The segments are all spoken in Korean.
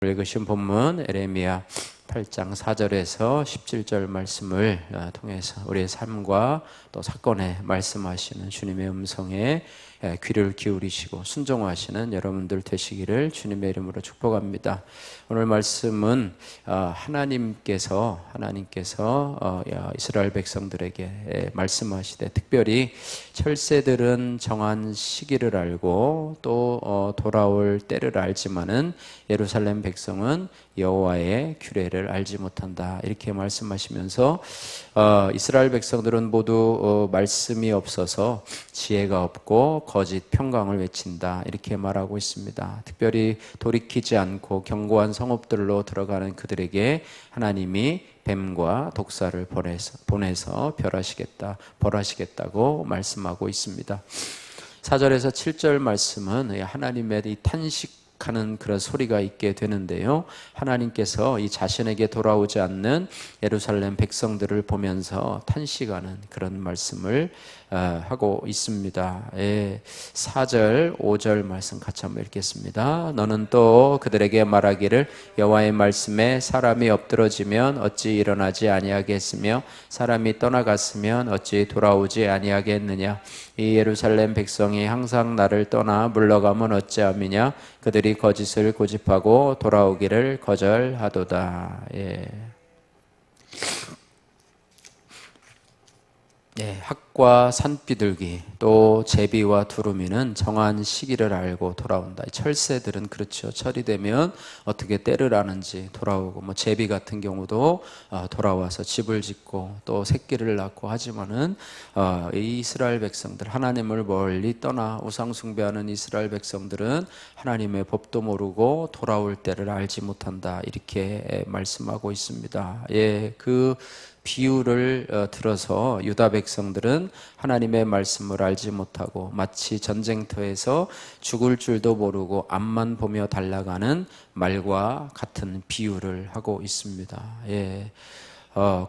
읽으신 본문 에레미야 8장 4절에서 17절 말씀을 통해서 우리의 삶과 또 사건에 말씀하시는 주님의 음성에 귀를 기울이시고 순종하시는 여러분들 되시기를 주님의 이름으로 축복합니다. 오늘 말씀은 하나님께서 이스라엘 백성들에게 말씀하시되, 특별히 철새들은 정한 시기를 알고 또 돌아올 때를 알지만은 예루살렘 백성은 여호와의 규례를 알지 못한다, 이렇게 말씀하시면서 이스라엘 백성들은 모두 말씀이 없어서 지혜가 없고 거짓 평강을 외친다, 이렇게 말하고 있습니다. 특별히 돌이키지 않고 견고한 성읍들로 들어가는 그들에게 하나님이 뱀과 독사를 보내서 벌하시겠다고 말씀하고 있습니다. 4절에서 7절 말씀은 하나님의 이 탄식하는 그런 소리가 있게 되는데요, 하나님께서 이 자신에게 돌아오지 않는 예루살렘 백성들을 보면서 탄식하는 그런 말씀을 하고 있습니다. 4절 5절 말씀 같이 한번 읽겠습니다. 너는 또 그들에게 말하기를 여호와의 말씀에 사람이 엎드러지면 어찌 일어나지 아니하겠으며 사람이 떠나갔으면 어찌 돌아오지 아니하겠느냐. 이 예루살렘 백성이 항상 나를 떠나 물러가면 어찌함이냐. 그들이 거짓을 고집하고 돌아오기를 거절하도다. 학과 산비둘기 또 제비와 두루미는 정한 시기를 알고 돌아온다. 철새들은 그렇죠. 철이 되면 어떻게 때를 아는지 돌아오고, 제비 같은 경우도 돌아와서 집을 짓고 또 새끼를 낳고 하지만은 이 이스라엘 백성들, 하나님을 멀리 떠나 우상 숭배하는 이스라엘 백성들은 하나님의 법도 모르고 돌아올 때를 알지 못한다, 이렇게 말씀하고 있습니다. 그 비유를 들어서 유다 백성들은 하나님의 말씀을 알지 못하고 마치 전쟁터에서 죽을 줄도 모르고 앞만 보며 달려가는 말과 같은 비유를 하고 있습니다.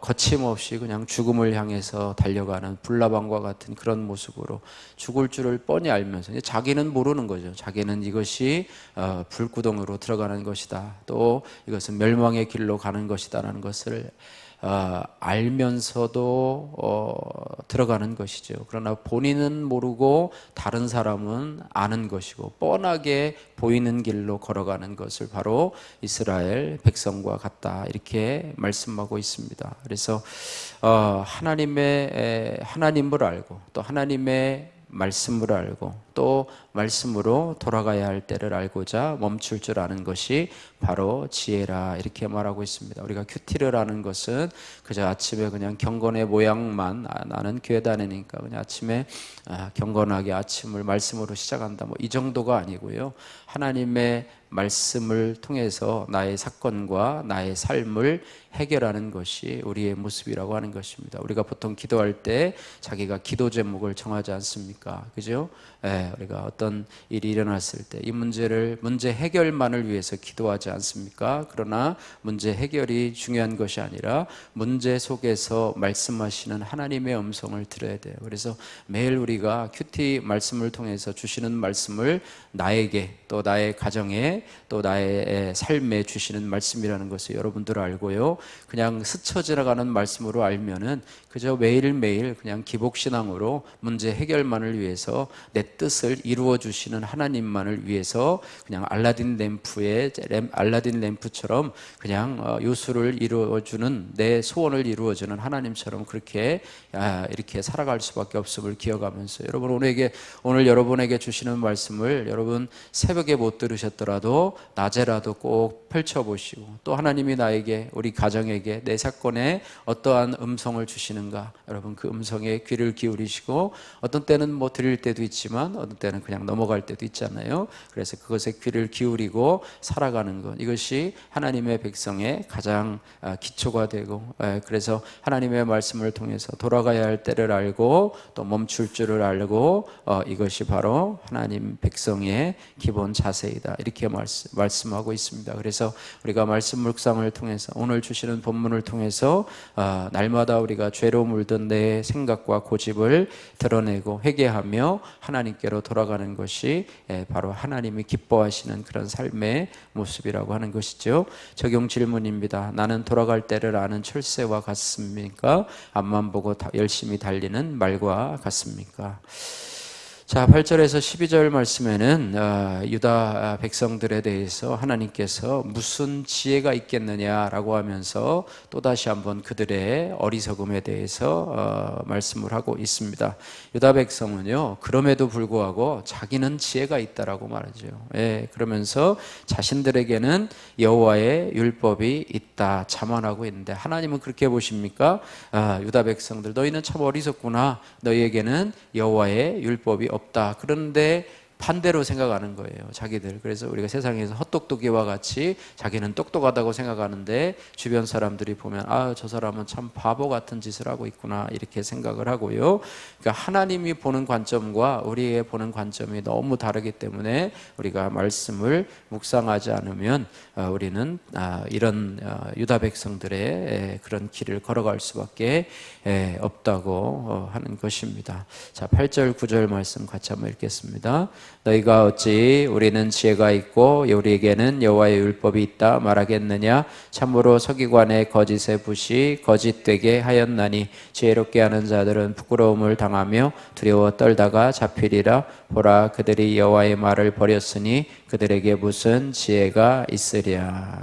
거침없이 그냥 죽음을 향해서 달려가는 불나방과 같은 그런 모습으로 죽을 줄을 뻔히 알면서 자기는 모르는 거죠. 자기는 이것이 불구덩으로 들어가는 것이다, 또 이것은 멸망의 길로 가는 것이다 라는 것을 알면서도 들어가는 것이죠. 그러나 본인은 모르고 다른 사람은 아는 것이고 뻔하게 보이는 길로 걸어가는 것을 바로 이스라엘 백성과 같다, 이렇게 말씀하고 있습니다. 그래서 하나님을 알고 또 하나님의 말씀을 알고 또 말씀으로 돌아가야 할 때를 알고자 멈출 줄 아는 것이 바로 지혜라, 이렇게 말하고 있습니다. 우리가 큐티를 하는 것은 그저 아침에 그냥 경건의 모양만, 나는 교회 다니니까 그냥 아침에 경건하게 아침을 말씀으로 시작한다, 이 정도가 아니고요, 하나님의 말씀을 통해서 나의 사건과 나의 삶을 해결하는 것이 우리의 모습이라고 하는 것입니다. 우리가 보통 기도할 때 자기가 기도 제목을 정하지 않습니까? 그죠? 우리가 어떤 일이 일어났을 때 이 문제 해결만을 위해서 기도하지 않습니까? 그러나 문제 해결이 중요한 것이 아니라 문제 속에서 말씀하시는 하나님의 음성을 들어야 돼요. 그래서 매일 우리가 큐티 말씀을 통해서 주시는 말씀을 나에게 또 나의 가정에 또 나의 삶에 주시는 말씀이라는 것을 여러분들 알고요, 그냥 스쳐 지나가는 말씀으로 알면은 그저 매일매일 그냥 기복신앙으로 문제 해결만을 위해서 내 뜻을 이루어 주시는 하나님만을 위해서 그냥 알라딘 램프처럼 그냥 요술을 이루어주는, 내 소원을 이루어주는 하나님처럼 그렇게 이렇게 살아갈 수밖에 없음을 기억하면서 오늘 여러분에게 주시는 말씀을 여러분 새벽에 못 들으셨더라도 낮에라도 꼭 펼쳐보시고, 또 하나님이 나에게, 우리 가정에게, 내 사건에 어떠한 음성을 주시는가, 여러분 그 음성에 귀를 기울이시고, 어떤 때는 드릴 때도 있지만 어떤 때는 그냥 넘어갈 때도 있잖아요. 그래서 그것에 귀를 기울이고 살아가는 것, 이것이 하나님의 백성의 가장 기초가 되고, 그래서 하나님의 말씀을 통해서 돌아가야 할 때를 알고 또 멈출 줄을 알고, 이것이 바로 하나님 백성의 기본 자세이다, 이렇게 말씀하고 있습니다. 그래서 우리가 말씀 묵상을 통해서, 오늘 주시는 본문을 통해서 날마다 우리가 죄로 물든 내 생각과 고집을 드러내고 회개하며 하나님께로 돌아가는 하는 것이 바로 하나님이 기뻐하시는 그런 삶의 모습이라고 하는 것이죠. 적용 질문입니다. 나는 돌아갈 때를 아는 철새와 같습니까? 앞만 보고 열심히 달리는 말과 같습니까? 자, 8절에서 12절 말씀에는 유다 백성들에 대해서 하나님께서 무슨 지혜가 있겠느냐라고 하면서 또다시 한번 그들의 어리석음에 대해서 말씀을 하고 있습니다. 유다 백성은요, 그럼에도 불구하고 자기는 지혜가 있다라고 말하죠. 예, 그러면서 자신들에게는 여호와의 율법이 있다 자만하고 있는데, 하나님은 그렇게 보십니까? 유다 백성들, 너희는 참 어리석구나. 너희에게는 여호와의 율법이 없다. 그런데 반대로 생각하는 거예요, 자기들. 그래서 우리가 세상에서 헛똑똑이와 같이 자기는 똑똑하다고 생각하는데 주변 사람들이 보면 저 사람은 참 바보 같은 짓을 하고 있구나, 이렇게 생각을 하고요. 그러니까 하나님이 보는 관점과 우리의 보는 관점이 너무 다르기 때문에 우리가 말씀을 묵상하지 않으면 우리는 이런 유다 백성들의 그런 길을 걸어갈 수밖에 없다고 하는 것입니다. 자, 8절 9절 말씀 같이 한번 읽겠습니다. 너희가 어찌 우리는 지혜가 있고 우리에게는 여호와의 율법이 있다 말하겠느냐? 참으로 서기관의 거짓의 붓이 거짓되게 하였나니 지혜롭게 하는 자들은 부끄러움을 당하며 두려워 떨다가 잡히리라. 보라, 그들이 여호와의 말을 버렸으니 그들에게 무슨 지혜가 있으랴.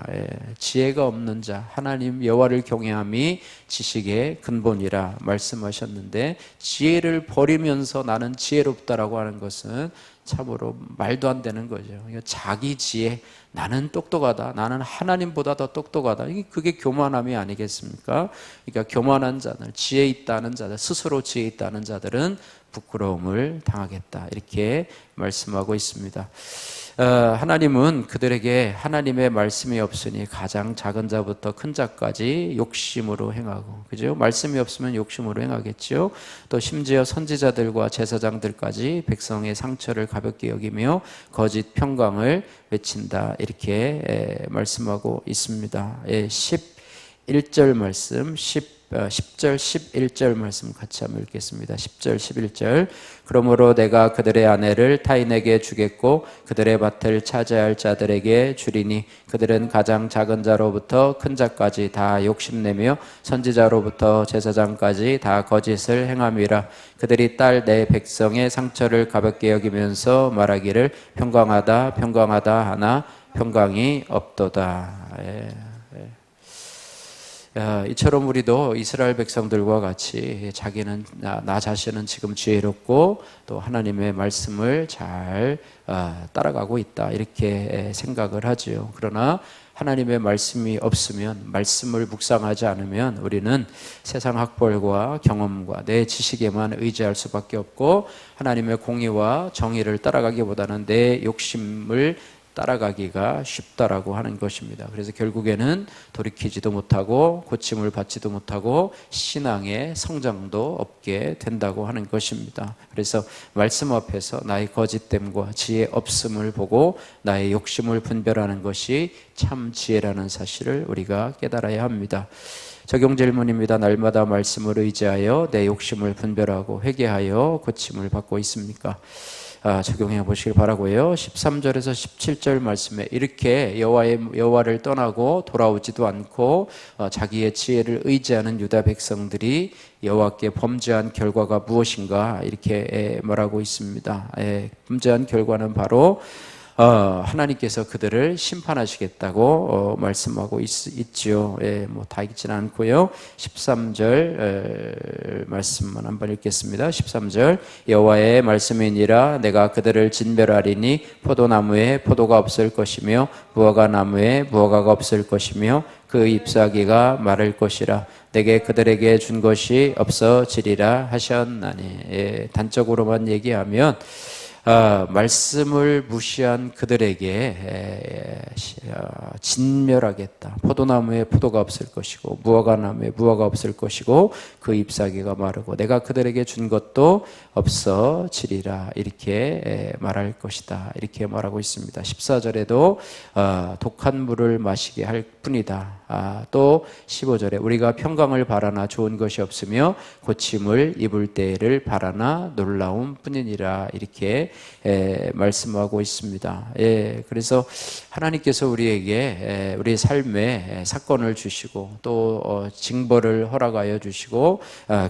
지혜가 없는 자, 하나님 여호와를 경외함이 지식의 근본이라 말씀하셨는데, 지혜를 버리면서 나는 지혜롭다라고 하는 것은 참으로 말도 안 되는 거죠. 자기 지혜, 나는 똑똑하다, 나는 하나님보다 더 똑똑하다, 그게 교만함이 아니겠습니까? 그러니까 교만한 자들, 지혜 있다는 자들, 스스로 지혜 있다는 자들은 부끄러움을 당하겠다, 이렇게 말씀하고 있습니다. 하나님은 그들에게 하나님의 말씀이 없으니 가장 작은 자부터 큰 자까지 욕심으로 행하고, 그죠? 말씀이 없으면 욕심으로 행하겠죠. 또 심지어 선지자들과 제사장들까지 백성의 상처를 가볍게 여기며 거짓 평강을 외친다, 이렇게 말씀하고 있습니다. 11절 말씀, 10절 11절 말씀 같이 한번 읽겠습니다. 10절 11절. 그러므로 내가 그들의 아내를 타인에게 주겠고 그들의 밭을 차지할 자들에게 주리니 그들은 가장 작은 자로부터 큰 자까지 다 욕심내며 선지자로부터 제사장까지 다 거짓을 행함이라. 그들이 딸 내 백성의 상처를 가볍게 여기면서 말하기를 평강하다 평강하다 하나 평강이 없도다. 이처럼 우리도 이스라엘 백성들과 같이 자기는 나 자신은 지금 지혜롭고 또 하나님의 말씀을 잘 따라가고 있다, 이렇게 생각을 하지요. 그러나 하나님의 말씀이 없으면, 말씀을 묵상하지 않으면 우리는 세상 학벌과 경험과 내 지식에만 의지할 수밖에 없고, 하나님의 공의와 정의를 따라가기보다는 내 욕심을 따라가기가 쉽다라고 하는 것입니다. 그래서 결국에는 돌이키지도 못하고 고침을 받지도 못하고 신앙의 성장도 없게 된다고 하는 것입니다. 그래서 말씀 앞에서 나의 거짓됨과 지혜 없음을 보고 나의 욕심을 분별하는 것이 참 지혜라는 사실을 우리가 깨달아야 합니다. 적용 질문입니다. 날마다 말씀을 의지하여 내 욕심을 분별하고 회개하여 고침을 받고 있습니까? 적용해 보시길 바라고요. 13절에서 17절 말씀에 이렇게 여호와를 떠나고 돌아오지도 않고 자기의 지혜를 의지하는 유다 백성들이 여호와께 범죄한 결과가 무엇인가, 이렇게 말하고 있습니다. 범죄한 결과는 바로 하나님께서 그들을 심판하시겠다고 말씀하고 있지요. 다 읽지는 않고요. 13절 말씀만 한번 읽겠습니다. 13절. 여호와의 말씀이니라. 내가 그들을 진멸하리니 포도나무에 포도가 없을 것이며 무화과 나무에 무화과가 없을 것이며 그 잎사귀가 마를 것이라. 내게 그들에게 준 것이 없어지리라 하셨나니. 단적으로만 얘기하면 말씀을 무시한 그들에게 진멸하겠다. 포도나무에 포도가 없을 것이고 무화과 나무에 무화과 없을 것이고 그 잎사귀가 마르고 내가 그들에게 준 것도 없어지리라, 이렇게 말할 것이다, 이렇게 말하고 있습니다. 14절에도 독한 물을 마시게 할 뿐이다. 또 15절에 우리가 평강을 바라나 좋은 것이 없으며 고침을 입을 때를 바라나 놀라운 뿐이니라, 이렇게 이렇게 말씀하고 있습니다. 그래서 하나님께서 우리에게 우리 삶에 사건을 주시고 또 징벌을 허락하여 주시고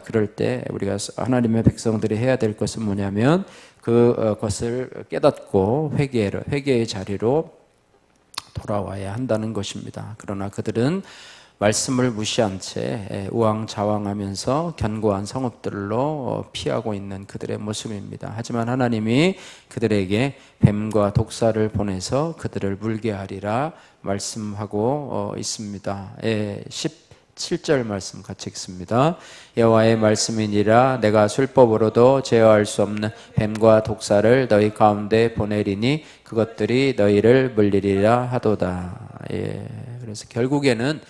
그럴 때 우리가 하나님의 백성들이 해야 될 것은 뭐냐면 그것을 깨닫고 회개의 자리로 돌아와야 한다는 것입니다. 그러나 그들은 말씀을 무시한 채 우왕좌왕하면서 견고한 성읍들로 피하고 있는 그들의 모습입니다. 하지만 하나님이 그들에게 뱀과 독사를 보내서 그들을 물게 하리라 말씀하고 있습니다. 17절 말씀 같이 읽습니다. 여호와의 말씀이니라 내가 술법으로도 제어할 수 없는 뱀과 독사를 너희 가운데 보내리니 그것들이 너희를 물리리라 하도다. 그래서 결국에는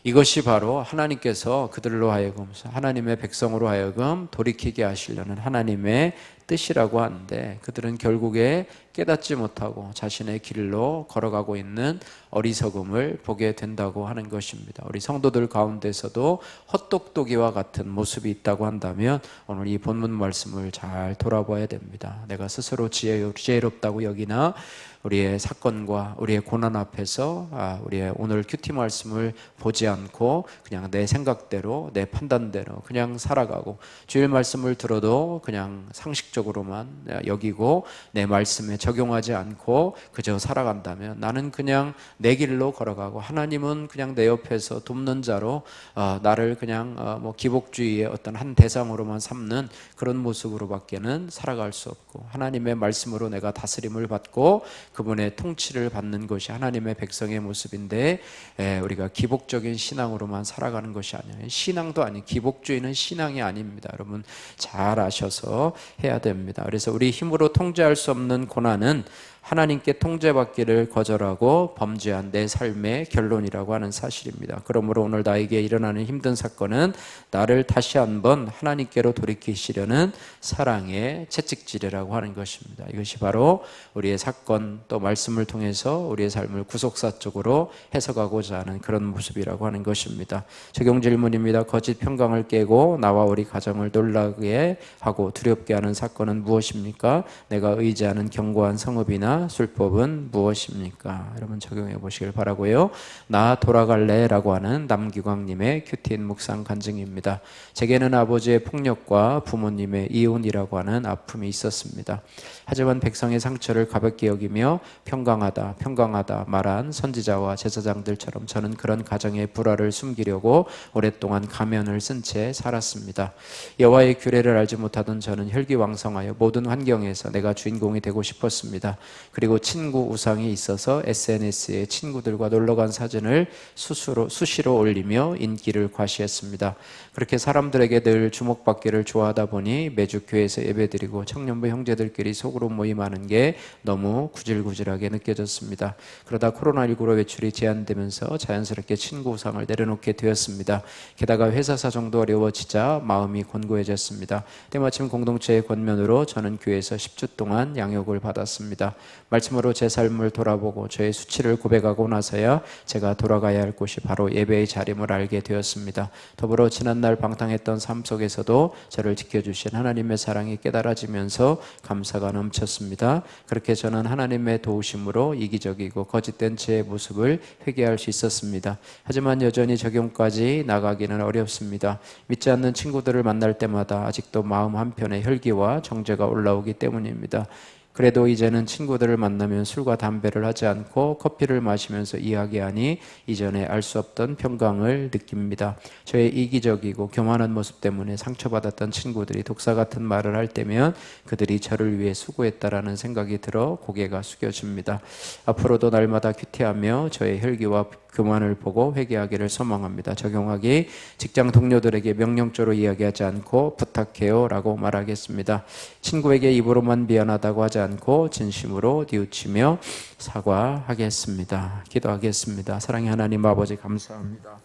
이것이 바로 하나님께서 그들로 하여금 하나님의 백성으로 하여금 돌이키게 하시려는 하나님의 뜻이라고 하는데 그들은 결국에 깨닫지 못하고 자신의 길로 걸어가고 있는 어리석음을 보게 된다고 하는 것입니다. 우리 성도들 가운데서도 헛똑똑이와 같은 모습이 있다고 한다면 오늘 이 본문 말씀을 잘 돌아봐야 됩니다. 내가 스스로 지혜롭다고 여기나 우리의 사건과 우리의 고난 앞에서 우리의 오늘 큐티 말씀을 보지 않고 그냥 내 생각대로 내 판단대로 그냥 살아가고 주일 말씀을 들어도 그냥 상식적으로만 여기고 내 말씀에 적용하지 않고 그저 살아간다면 나는 그냥 내 길로 걸어가고 하나님은 그냥 내 옆에서 돕는 자로 나를 그냥 기복주의의 어떤 한 대상으로만 삼는 그런 모습으로밖에는 살아갈 수 없고 하나님의 말씀으로 내가 다스림을 받고 그분의 통치를 받는 것이 하나님의 백성의 모습인데 우리가 기복적인 신앙으로만 살아가는 것이 아니에요. 신앙도 아니 기복주의는 신앙이 아닙니다. 여러분 잘 아셔서 해야 됩니다. 그래서 우리 힘으로 통제할 수 없는 고난은 하나님께 통제받기를 거절하고 범죄한 내 삶의 결론이라고 하는 사실입니다. 그러므로 오늘 나에게 일어나는 힘든 사건은 나를 다시 한번 하나님께로 돌이키시려는 사랑의 채찍질이라고 하는 것입니다. 이것이 바로 우리의 사건 또 말씀을 통해서 우리의 삶을 구속사 쪽으로 해석하고자 하는 그런 모습이라고 하는 것입니다. 적용 질문입니다. 거짓 평강을 깨고 나와 우리 가정을 놀라게 하고 두렵게 하는 사건은 무엇입니까? 내가 의지하는 견고한 성읍이나 술법은 무엇입니까? 여러분 적용해 보시길 바라고요. 나 돌아갈래 라고 하는 남기광님의 큐티인 묵상 간증입니다. 제게는 아버지의 폭력과 부모님의 이혼이라고 하는 아픔이 있었습니다. 하지만 백성의 상처를 가볍게 여기며 평강하다 말한 선지자와 제사장들처럼 저는 그런 가정의 불화를 숨기려고 오랫동안 가면을 쓴 채 살았습니다. 여호와의 규례를 알지 못하던 저는 혈기왕성하여 모든 환경에서 내가 주인공이 되고 싶었습니다. 그리고 친구 우상이 있어서 SNS에 친구들과 놀러간 사진을 수시로 올리며 인기를 과시했습니다. 그렇게 사람들에게 늘 주목받기를 좋아하다 보니 매주 교회에서 예배드리고 청년부 형제들끼리 속으로 모임하는 게 너무 구질구질하게 느껴졌습니다. 그러다 코로나19로 외출이 제한되면서 자연스럽게 친구 우상을 내려놓게 되었습니다. 게다가 회사 사정도 어려워지자 마음이 곤고해졌습니다. 때마침 공동체의 권면으로 저는 교회에서 10주 동안 양육을 받았습니다. 말씀으로 제 삶을 돌아보고 저의 수치를 고백하고 나서야 제가 돌아가야 할 곳이 바로 예배의 자림을 알게 되었습니다. 더불어 지난날 방탕했던 삶 속에서도 저를 지켜주신 하나님의 사랑이 깨달아지면서 감사가 넘쳤습니다. 그렇게 저는 하나님의 도우심으로 이기적이고 거짓된 제 모습을 회개할 수 있었습니다. 하지만 여전히 적용까지 나가기는 어렵습니다. 믿지 않는 친구들을 만날 때마다 아직도 마음 한편에 혈기와 정죄가 올라오기 때문입니다. 그래도 이제는 친구들을 만나면 술과 담배를 하지 않고 커피를 마시면서 이야기하니 이전에 알 수 없던 평강을 느낍니다. 저의 이기적이고 교만한 모습 때문에 상처받았던 친구들이 독사 같은 말을 할 때면 그들이 저를 위해 수고했다라는 생각이 들어 고개가 숙여집니다. 앞으로도 날마다 큐티하며 저의 혈기와 교만을 보고 회개하기를 소망합니다. 적용하기 직장 동료들에게 명령조로 이야기하지 않고 부탁해요 라고 말하겠습니다. 친구에게 입으로만 미안하다고 하지 않고 진심으로 뉘우치며 사과하겠습니다. 기도하겠습니다. 사랑의 하나님 아버지 감사합니다.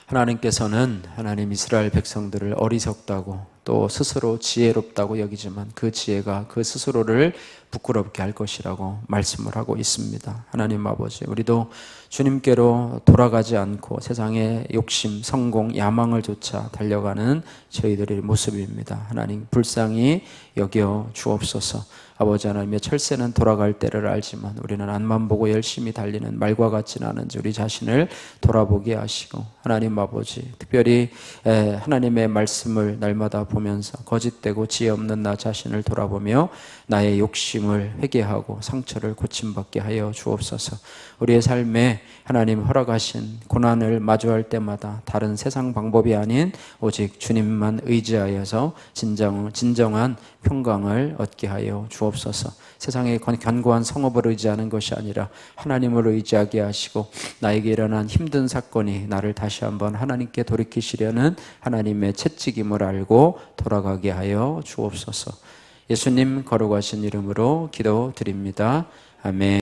하나님께서는 하나님 이스라엘 백성들을 어리석다고 또 스스로 지혜롭다고 여기지만 그 지혜가 그 스스로를 부끄럽게 할 것이라고 말씀을 하고 있습니다. 하나님 아버지, 우리도 주님께로 돌아가지 않고 세상의 욕심, 성공, 야망을 쫓아 달려가는 저희들의 모습입니다. 하나님 불쌍히 여겨 주옵소서. 아버지 하나님의 철새는 돌아갈 때를 알지만 우리는 앞만 보고 열심히 달리는 말과 같지는 않은지 우리 자신을 돌아보게 하시고, 하나님 아버지 특별히 하나님의 말씀을 날마다 보면서 거짓되고 지혜 없는 나 자신을 돌아보며 나의 욕심을 회개하고 상처를 고침받게 하여 주옵소서. 우리의 삶에 하나님 허락하신 고난을 마주할 때마다 다른 세상 방법이 아닌 오직 주님만 의지하여서 진정한 평강을 얻게 하여 주옵소서. 세상의 견고한 성읍을 의지하는 것이 아니라 하나님을 의지하게 하시고, 나에게 일어난 힘든 사건이 나를 다시 한번 하나님께 돌이키시려는 하나님의 채찍임을 알고 돌아가게 하여 주옵소서. 예수님 거룩하신 이름으로 기도드립니다. 아멘.